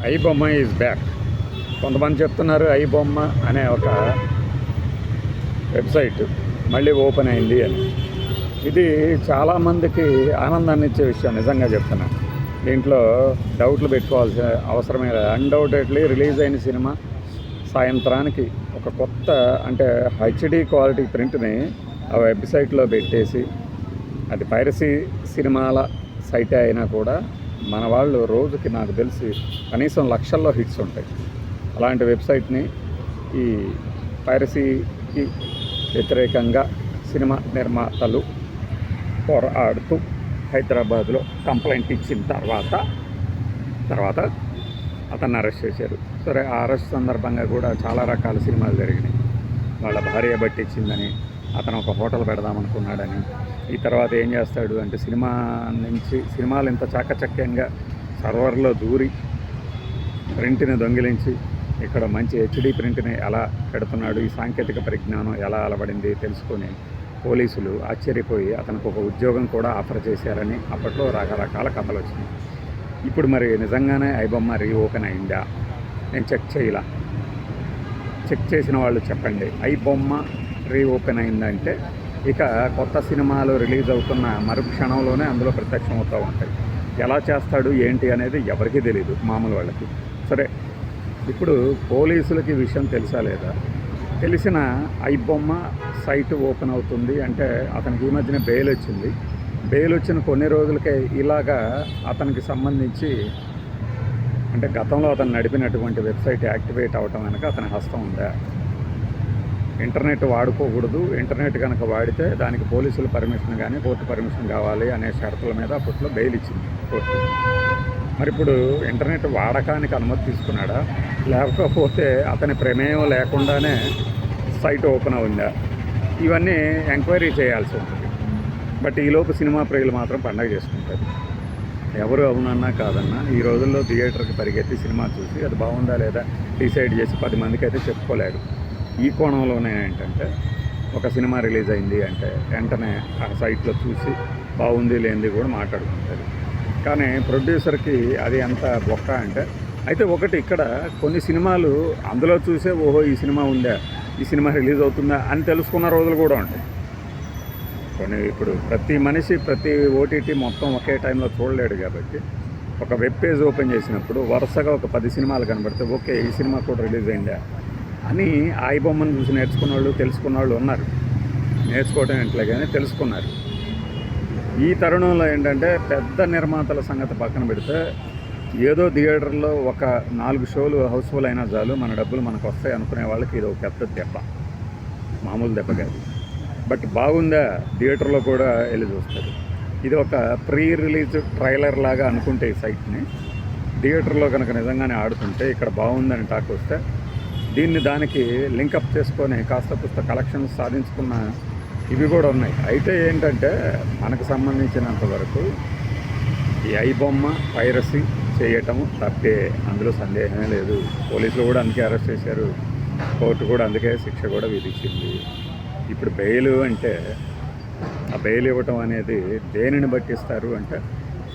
I బొమ్మ is back. కొంతమంది చెప్తున్నారు ఐ బొమ్మ అనే ఒక వెబ్సైట్ మళ్ళీ ఓపెన్ అయింది అని. ఇది చాలామందికి ఆనందాన్ని ఇచ్చే విషయం, నిజంగా చెప్తున్నాను. దీంట్లో డౌట్లు పెట్టుకోవాల్సిన అవసరమే లేదు. అన్డౌటెడ్లీ రిలీజ్ అయిన సినిమా సాయంత్రానికి ఒక కొత్త అంటే హెచ్డి క్వాలిటీ ప్రింట్ని ఆ వెబ్సైట్లో పెట్టేసి, అది పైరసీ సినిమాల సైటే అయినా కూడా మన వాళ్ళు రోజుకి నాకు తెలిసి కనీసం లక్షల్లో హిట్స్ ఉంటాయి. అలాంటి వెబ్సైట్ని ఈ పైరసీకి వ్యతిరేకంగా సినిమా నిర్మాతలు పోరాడుతూ హైదరాబాద్లో కంప్లైంట్ ఇచ్చిన తర్వాత అతన్ని అరెస్ట్ చేశారు. సరే, ఆ అరెస్ట్ సందర్భంగా కూడా చాలా రకాల సినిమాలు జరిగినాయి. వాళ్ళ భార్య పట్టించిందని, అతను ఒక హోటల్ పెడదామనుకున్నాడని. ఈ తర్వాత ఏం చేస్తాడు అంటే సినిమాలు ఇంత చాకచక్యంగా సర్వర్లో దూరి ప్రింట్ని దొంగిలించి ఇక్కడ మంచి హెచ్డి ప్రింట్ని ఎలా పెడుతున్నాడు, ఈ సాంకేతిక పరిజ్ఞానం ఎలా అలవడింది తెలుసుకొని పోలీసులు ఆశ్చర్యపోయి అతనికి ఒక ఉద్యోగం కూడా ఆఫర్ చేశారని అప్పట్లో రకరకాల కథలు వచ్చినాయి. ఇప్పుడు మరి నిజంగానే ఐ బొమ్మ రీఓపెన్ అయిందా? నేను చెక్ చేసిన వాళ్ళు చెప్పండి. ఐ బొమ్మ రీఓపెన్ అయిందంటే ఇక కొత్త సినిమాలు రిలీజ్ అవుతున్న మరుక్షణంలోనే అందులో ప్రత్యక్షం అవుతూ ఉంటాయి. ఎలా చేస్తాడు ఏంటి అనేది ఎవరికీ తెలియదు, మామూలు వాళ్ళకి. సరే, ఇప్పుడు పోలీసులకి విషయం తెలుసా లేదా? తెలిసిన ఐ బొమ్మ సైట్ ఓపెన్ అవుతుంది అంటే అతనికి ఈ మధ్యన బెయిల్ వచ్చింది. బెయిల్ వచ్చిన కొన్ని రోజులకే ఇలాగా అతనికి సంబంధించి అంటే గతంలో అతను నడిపినటువంటి వెబ్సైట్ యాక్టివేట్ అవటం వెనక అతని హస్తం ఉందా? ఇంటర్నెట్ వాడుకోకూడదు, ఇంటర్నెట్ కనుక వాడితే దానికి పోలీసుల పర్మిషన్ కానీ కోర్టు పర్మిషన్ కావాలి అనే షరతుల మీద అప్పట్లో బెయిల్ ఇచ్చింది కోర్టు. మరి ఇప్పుడు ఇంటర్నెట్ వాడకానికి అనుమతి తీసుకున్నాడా, లేకపోతే అతని ప్రమేయం లేకుండానే సైట్ ఓపెన్ అవుందా? ఇవన్నీ ఎంక్వైరీ చేయాల్సి ఉంటుంది. బట్ ఈలోపు సినిమా ప్రియులు మాత్రం పండగ చేసుకుంటారు. ఎవరు అవునన్నా కాదన్నా ఈ రోజుల్లో థియేటర్కి పరిగెత్తి సినిమా చూసి అది బాగుందా లేదా డిసైడ్ చేసి 10 మందికి అయితే చెప్పుకోలేడు. ఈ కోణంలోనే ఏంటంటే ఒక సినిమా రిలీజ్ అయింది అంటే వెంటనే ఆ సైట్లో చూసి బాగుంది లేనిది కూడా మాట్లాడుకుంటారు. కానీ ప్రొడ్యూసర్కి అది ఎంత బొక్క అంటే, అయితే ఒకటి ఇక్కడ కొన్ని సినిమాలు అందులో చూసే ఓహో ఈ సినిమా ఉందా, ఈ సినిమా రిలీజ్ అవుతుందా అని తెలుసుకున్న రోజులు కూడా ఉంటాయి. కొన్ని ఇప్పుడు ప్రతి మనిషి ప్రతి ఓటీటీ మొత్తం ఒకే టైంలో చూడలేడు కాబట్టి ఒక వెబ్ పేజ్ ఓపెన్ చేసినప్పుడు వరుసగా ఒక 10 సినిమాలు కనబడితే ఓకే ఈ సినిమా కూడా రిలీజ్ అయిందా అని ఐ బొమ్మను చూసి నేర్చుకున్న వాళ్ళు తెలుసుకున్న వాళ్ళు ఉన్నారు. నేర్చుకోవడం ఇంట్లో కానీ తెలుసుకున్నారు. ఈ తరుణంలో ఏంటంటే పెద్ద నిర్మాతల సంగతి పక్కన పెడితే ఏదో థియేటర్లో ఒక 4 షోలు హౌస్ఫుల్ అయినా చాలు మన డబ్బులు మనకు వస్తాయి అనుకునే వాళ్ళకి ఇది ఒక పెద్ద దెబ్బ, మామూలు దెబ్బ కాదు. బట్ బాగుందా థియేటర్లో కూడా వెళ్ళి చూస్తారు. ఇది ఒక ప్రీ రిలీజ్ ట్రైలర్ లాగా అనుకుంటే ఈ సైట్ని థియేటర్లో కనుక నిజంగానే ఆడుతుంటే ఇక్కడ బాగుందని టాక్ వస్తే దీన్ని దానికి లింకప్ చేసుకొని కాస్త పుస్త కలెక్షన్స్ సాధించుకున్న ఇవి కూడా ఉన్నాయి. అయితే ఏంటంటే మనకు సంబంధించినంత వరకు ఈ ఐ బొమ్మ పైరసీ చేయటము తప్పే, అందులో సందేహమే లేదు. పోలీసులు కూడా అందుకే అరెస్ట్ చేశారు, కోర్టు కూడా అందుకే శిక్ష కూడా విధించింది. ఇప్పుడు బెయిల్ అంటే ఆ బెయిల్ ఇవ్వటం అనేది దేనిని బట్టి ఇస్తారు అంటే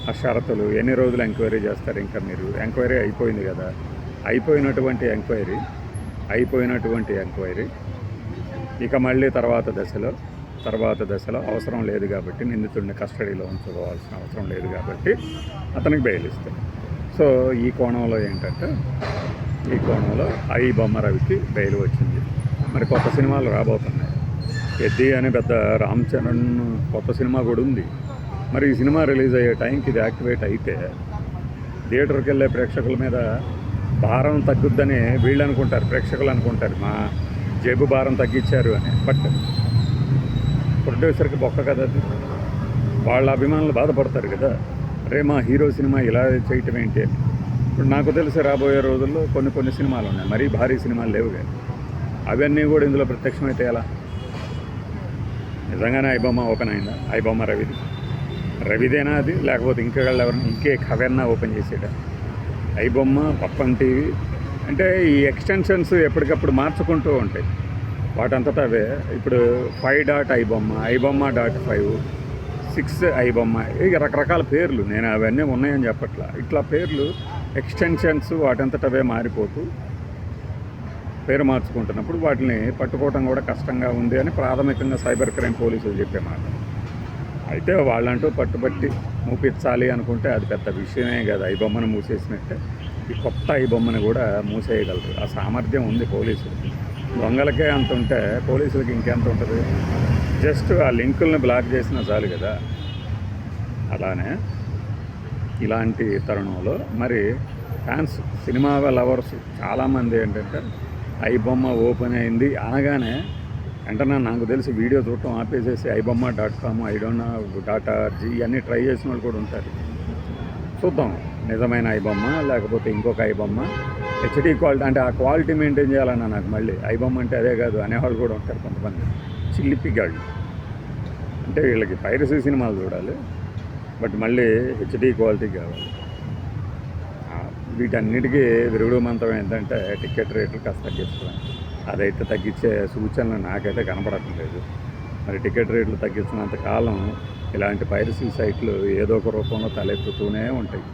ఆ షరతులు, ఎన్ని రోజులు ఎంక్వైరీ చేస్తారు. ఇంకా మీరు ఎంక్వైరీ అయిపోయింది కదా, అయిపోయినటువంటి ఎంక్వైరీ ఇక మళ్ళీ తర్వాత దశలో అవసరం లేదు కాబట్టి నిందితుడిని కస్టడీలో ఉంచుకోవాల్సిన అవసరం లేదు కాబట్టి అతనికి బెయిల్ ఇస్తారు. సో ఈ కోణంలో ఏంటంటే ఐ బొమ్మ రవికి బెయిల్ వచ్చింది. మరి కొత్త సినిమాలు రాబోతున్నాయి. పెద్ది అనే పెద్ద రామ్ చరణ్ కొత్త సినిమా కూడా ఉంది. మరి ఈ సినిమా రిలీజ్ అయ్యే టైంకి ఇది యాక్టివేట్ అయితే థియేటర్కి వెళ్ళే ప్రేక్షకుల మీద భారం తగ్గుద్దని వీళ్ళు అనుకుంటారు, ప్రేక్షకులు అనుకుంటారు మా జేబు భారం తగ్గించారు అని. బట్ ప్రొడ్యూసర్కి బొక్క కదా అది. వాళ్ళ అభిమానులు బాధపడతారు కదా, రే మా హీరో సినిమా ఇలా చేయటం ఏంటి అని. ఇప్పుడు నాకు తెలిసి రాబోయే రోజుల్లో కొన్ని సినిమాలు ఉన్నాయి, మరీ భారీ సినిమాలు లేవు కానీ అవన్నీ కూడా ఇందులో ప్రత్యక్షమైతే ఎలా? నిజంగానే ఐ బొమ్మ ఓపెన్ అయిందా? ఐ బొమ్మ రవిదేనా అది, లేకపోతే ఇంకే కవర్నా ఓపెన్ చేసేట? ఐ బొమ్మ పప్పం టీవీ అంటే ఈ ఎక్స్టెన్షన్స్ ఎప్పటికప్పుడు మార్చుకుంటూ ఉంటాయి వాటంతటా అవే. ఇప్పుడు 5.ibomma.5, 6 ఐ బొమ్మ, ఇక రకరకాల పేర్లు, నేను అవన్నీ ఉన్నాయని చెప్పట్లా. ఇట్లా పేర్లు ఎక్స్టెన్షన్స్ వాటంతట అవే మారిపోతూ పేరు మార్చుకుంటున్నప్పుడు వాటిని పట్టుకోవడం కూడా కష్టంగా ఉంది అని ప్రాథమికంగా సైబర్ క్రైమ్ పోలీసులు చెప్పే మాట. అయితే వాళ్ళంటూ పట్టుబట్టి మూపించాలి అనుకుంటే అది పెద్ద విషయమే కదా. ఈ బొమ్మను మూసేసినట్టే ఈ కొత్త ఈ బొమ్మను కూడా మూసేయగలరు. ఆ సామర్థ్యం ఉంది పోలీసులు. దొంగలకే అంత ఉంటే పోలీసులకి ఇంకెంత ఉంటుంది? జస్ట్ ఆ లింకుల్ని బ్లాక్ చేసినా చాలు కదా. అలానే ఇలాంటి తరుణంలో మరి ఫ్యాన్స్, సినిమా లవర్స్ చాలామంది ఏంటంటే ఐబొమ్మ ఓపెన్ అయింది అనగానే వెంటనే నాకు తెలిసి వీడియో చూడటం ఆపేసేసి ibomma.com, idonna.org ఇవన్నీ ట్రై చేసిన వాళ్ళు కూడా ఉంటారు. చూద్దాం నిజమైన ఐబొమ్మ లేకపోతే ఇంకొక ఐబొమ్మ హెచ్డి క్వాలిటీ, అంటే ఆ క్వాలిటీ మెయింటైన్ చేయాలన్నా నాకు మళ్ళీ ఐబొమ్మ అంటే అదే కాదు అనేవాళ్ళు కూడా ఉంటారు కొంతమంది చిల్లిపిగాళ్ళు. అంటే వీళ్ళకి పైరసీ సినిమాలు చూడాలి, బట్ మళ్ళీ హెచ్డి క్వాలిటీ కావాలి. వీటన్నిటికీ విరుగుడు మంత్రం ఏంటంటే టికెట్ రేట్లు కాస్త తగ్గించడం. అదైతే తగ్గించే సూచనలు నాకైతే కనపడట్లేదు. మరి టికెట్ రేట్లు తగ్గించినంత కాలం ఇలాంటి పైరసీ సైట్లు ఏదో ఒక రూపంలో తలెత్తుతూనే ఉంటాయి.